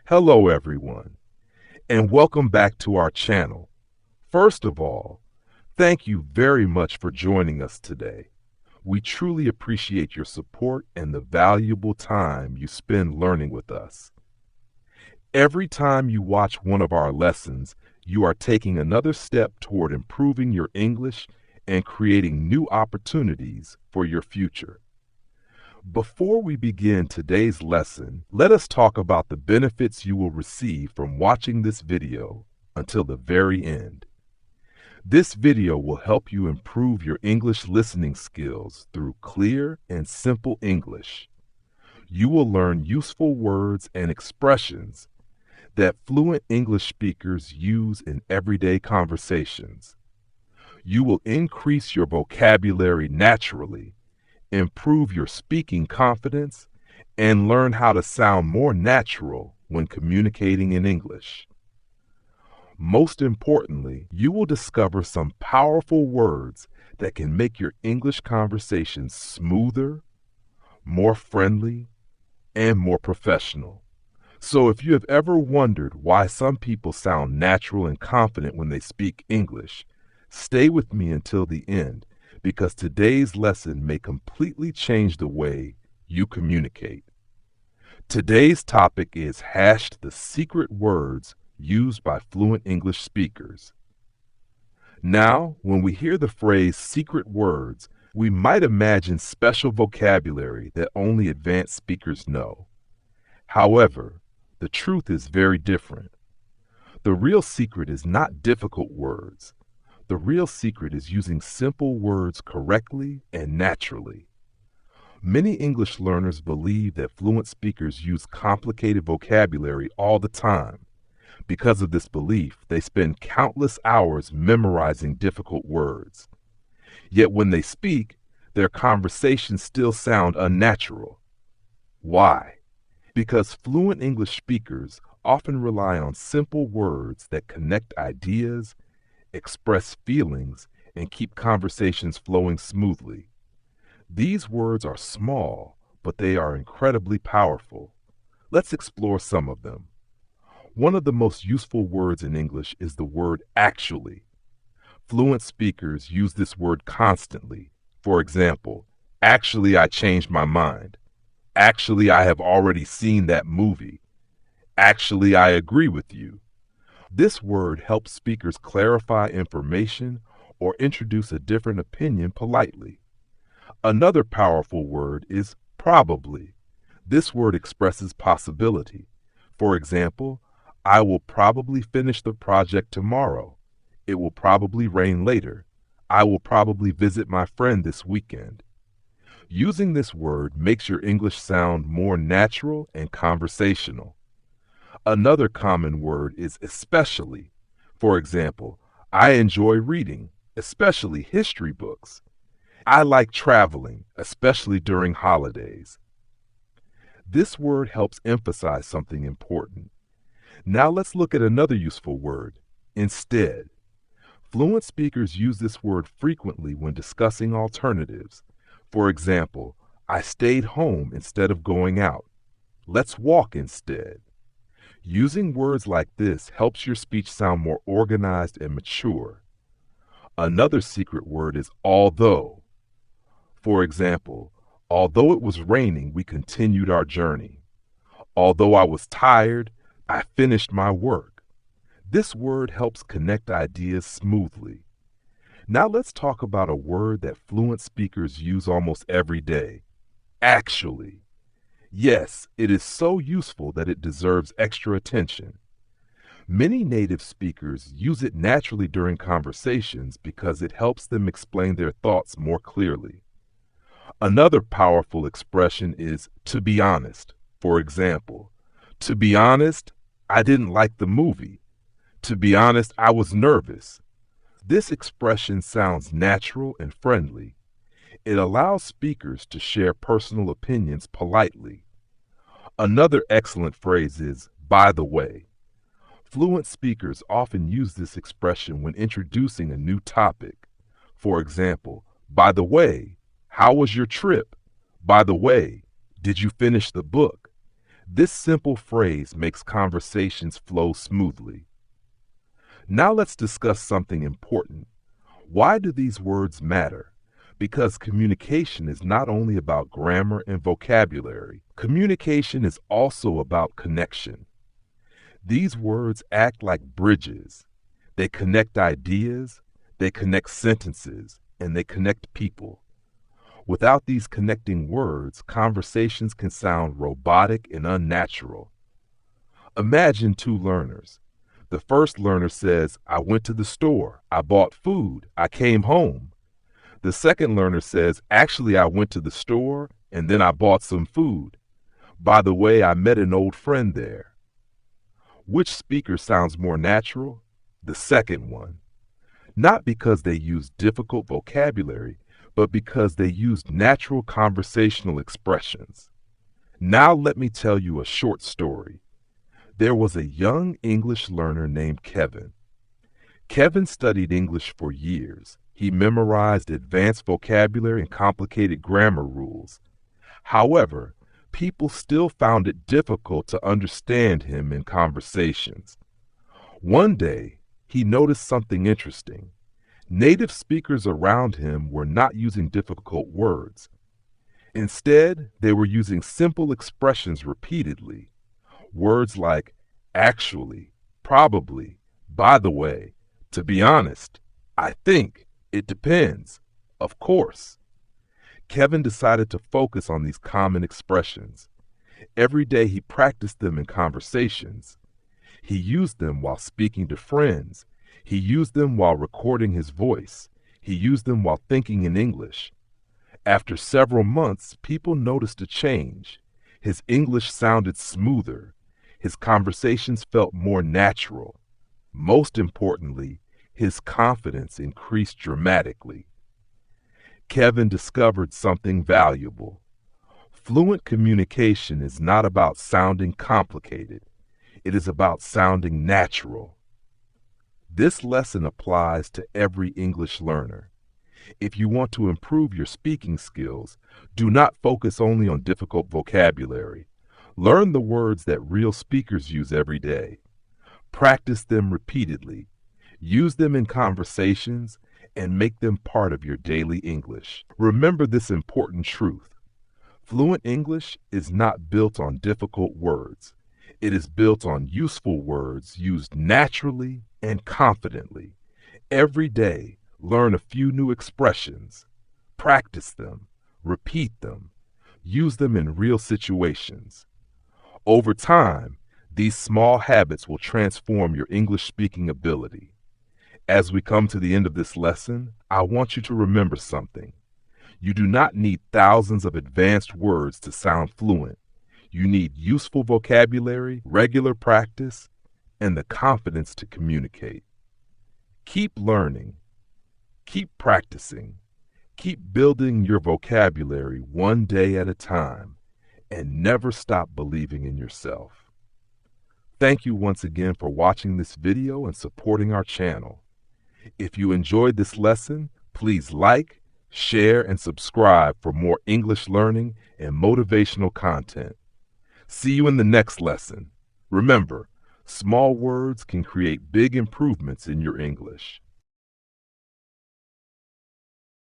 Hello everyone, and welcome back to our channel. First of all, thank you very much for joining us today. We truly appreciate your support and the valuable time you spend learning with us. Every time you watch one of our lessons, you are taking another step toward improving your English and creating new opportunities for your future. Before we begin today's lesson, let us talk about the benefits you will receive from watching this video until the very end. This video will help you improve your English listening skills through clear and simple English. You will learn useful words and expressions that fluent English speakers use in everyday conversations. You will increase your vocabulary naturally, improve your speaking confidence, and learn how to sound more natural when communicating in English. Most importantly, you will discover some powerful words that can make your English conversations smoother, more friendly, and more professional. So if you have ever wondered why some people sound natural and confident when they speak English, stay with me until the end, because today's lesson may completely change the way you communicate. Today's topic is the secret words used by fluent English speakers. Now, when we hear the phrase secret words, we might imagine special vocabulary that only advanced speakers know. However, the truth is very different. The real secret is not difficult words. The real secret is using simple words correctly and naturally. Many English learners believe that fluent speakers use complicated vocabulary all the time. Because of this belief, they spend countless hours memorizing difficult words. Yet when they speak, their conversations still sound unnatural. Why? Because fluent English speakers often rely on simple words that connect ideas, express feelings, and keep conversations flowing smoothly. These words are small, but they are incredibly powerful. Let's explore some of them. One of the most useful words in English is the word actually. Fluent speakers use this word constantly. For example, actually I changed my mind. Actually I have already seen that movie. Actually I agree with you. This word helps speakers clarify information or introduce a different opinion politely. Another powerful word is probably. This word expresses possibility. For example, I will probably finish the project tomorrow. It will probably rain later. I will probably visit my friend this weekend. Using this word makes your English sound more natural and conversational. Another common word is especially. For example, I enjoy reading, especially history books. I like traveling, especially during holidays. This word helps emphasize something important. Now let's look at another useful word, instead. Fluent speakers use this word frequently when discussing alternatives. For example, I stayed home instead of going out. Let's walk instead. Using words like this helps your speech sound more organized and mature. Another secret word is although. For example, although it was raining, we continued our journey. Although I was tired, I finished my work. This word helps connect ideas smoothly. Now let's talk about a word that fluent speakers use almost every day. Actually. Yes, it is so useful that it deserves extra attention. Many native speakers use it naturally during conversations because it helps them explain their thoughts more clearly. Another powerful expression is to be honest. For example, to be honest, I didn't like the movie. To be honest, I was nervous. This expression sounds natural and friendly. It allows speakers to share personal opinions politely. Another excellent phrase is, by the way. Fluent speakers often use this expression when introducing a new topic. For example, by the way, how was your trip? By the way, did you finish the book? This simple phrase makes conversations flow smoothly. Now let's discuss something important. Why do these words matter? Because communication is not only about grammar and vocabulary. Communication is also about connection. These words act like bridges. They connect ideas, they connect sentences, and they connect people. Without these connecting words, conversations can sound robotic and unnatural. Imagine two learners. The first learner says, I went to the store, I bought food, I came home. The second learner says, actually, I went to the store and then I bought some food. By the way, I met an old friend there. Which speaker sounds more natural? The second one. Not because they use difficult vocabulary, but because they used natural conversational expressions. Now let me tell you a short story. There was a young English learner named Kevin. Kevin studied English for years. He memorized advanced vocabulary and complicated grammar rules. However, people still found it difficult to understand him in conversations. One day, he noticed something interesting. Native speakers around him were not using difficult words. Instead, they were using simple expressions repeatedly. Words like actually, probably, by the way, to be honest, I think, it depends, of course. Kevin decided to focus on these common expressions. Every day he practiced them in conversations. He used them while speaking to friends. He used them while recording his voice. He used them while thinking in English. After several months, people noticed a change. His English sounded smoother. His conversations felt more natural. Most importantly, his confidence increased dramatically. Kevin discovered something valuable. Fluent communication is not about sounding complicated. It is about sounding natural. This lesson applies to every English learner. If you want to improve your speaking skills, do not focus only on difficult vocabulary. Learn the words that real speakers use every day. Practice them repeatedly. Use them in conversations and make them part of your daily English. Remember this important truth. Fluent English is not built on difficult words. It is built on useful words used naturally and confidently. Every day, learn a few new expressions. Practice them. Repeat them. Use them in real situations. Over time, these small habits will transform your English speaking ability. As we come to the end of this lesson, I want you to remember something. You do not need thousands of advanced words to sound fluent. You need useful vocabulary, regular practice, and the confidence to communicate. Keep learning. Keep practicing. Keep building your vocabulary one day at a time, and never stop believing in yourself. Thank you once again for watching this video and supporting our channel. If you enjoyed this lesson, please like, share, and subscribe for more English learning and motivational content. See you in the next lesson. Remember, small words can create big improvements in your English.